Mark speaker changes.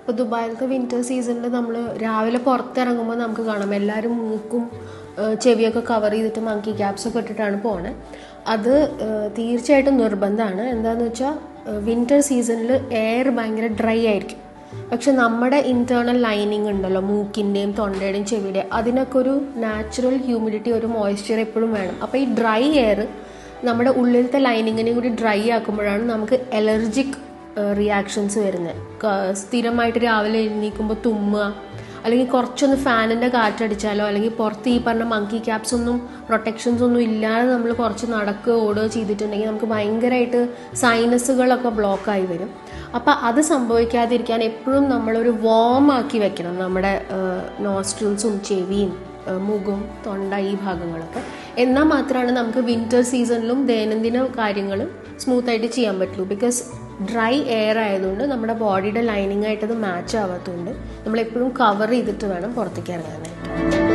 Speaker 1: ഇപ്പോൾ ദുബായിലത്തെ വിൻ്റർ സീസണിൽ നമ്മൾ രാവിലെ പുറത്തിറങ്ങുമ്പോൾ നമുക്ക് കാണാം എല്ലാവരും മൂക്കും ചെവിയൊക്കെ കവർ ചെയ്തിട്ട് മങ്കി ക്യാപ്സൊക്കെ ഇട്ടിട്ടാണ് പോണത്. അത് തീർച്ചയായിട്ടും നിർബന്ധമാണ്. എന്താണെന്ന് വെച്ചാൽ വിൻ്റർ സീസണിൽ എയർ ഭയങ്കര ഡ്രൈ ആയിരിക്കും. പക്ഷെ നമ്മുടെ ഇൻറ്റേർണൽ ലൈനിങ് ഉണ്ടല്ലോ, മൂക്കിൻ്റെയും തൊണ്ടയുടെയും ചെവിയുടെയും, അതിനൊക്കെ ഒരു നാച്ചുറൽ ഹ്യൂമിഡിറ്റി, ഒരു മോയ്സ്ചർ എപ്പോഴും വേണം. അപ്പോൾ ഈ ഡ്രൈ എയർ നമ്മുടെ ഉള്ളിലത്തെ ലൈനിങ്ങിനെയും കൂടി ഡ്രൈ ആക്കുമ്പോഴാണ് നമുക്ക് അലർജിക് റിയാക്ഷൻസ് വരുന്നത്. സ്ഥിരമായിട്ട് രാവിലെ എഴുന്നേൽക്കുമ്പോൾ തുമ്മുക, അല്ലെങ്കിൽ കുറച്ചൊന്ന് ഫാനിൻ്റെ കാറ്റടിച്ചാലോ, അല്ലെങ്കിൽ പുറത്ത് ഈ പറഞ്ഞ മങ്കി ക്യാപ്സ് ഒന്നും പ്രൊട്ടക്ഷൻസ് ഒന്നും ഇല്ലാതെ നമ്മൾ കുറച്ച് നടക്കുകയോ ഓടുകയോ ചെയ്തിട്ടുണ്ടെങ്കിൽ നമുക്ക് ഭയങ്കരമായിട്ട് സൈനസുകളൊക്കെ ബ്ലോക്കായി വരും. അപ്പോൾ അത് സംഭവിക്കാതിരിക്കാൻ എപ്പോഴും നമ്മളൊരു വാം ആക്കി വെക്കണം നമ്മുടെ നോസ്ട്രിൽസും ചെവിയും മുഖം തൊണ്ട ഈ ഭാഗങ്ങളൊക്കെ. എന്നാൽ മാത്രമാണ് നമുക്ക് വിൻ്റർ സീസണിലും ദൈനംദിന കാര്യങ്ങളും സ്മൂത്തായിട്ട് ചെയ്യാൻ പറ്റുള്ളൂ. ബിക്കോസ് ഡ്രൈ എയർ ആയതുകൊണ്ട് നമ്മുടെ ബോഡിയുടെ ലൈനിങ് ആയിട്ടത് മാച്ച് ആവാത്തതുകൊണ്ട് നമ്മളെപ്പോഴും കവർ ചെയ്തിട്ട് വേണം പുറത്തേക്ക് ഇറങ്ങാനായിട്ട്.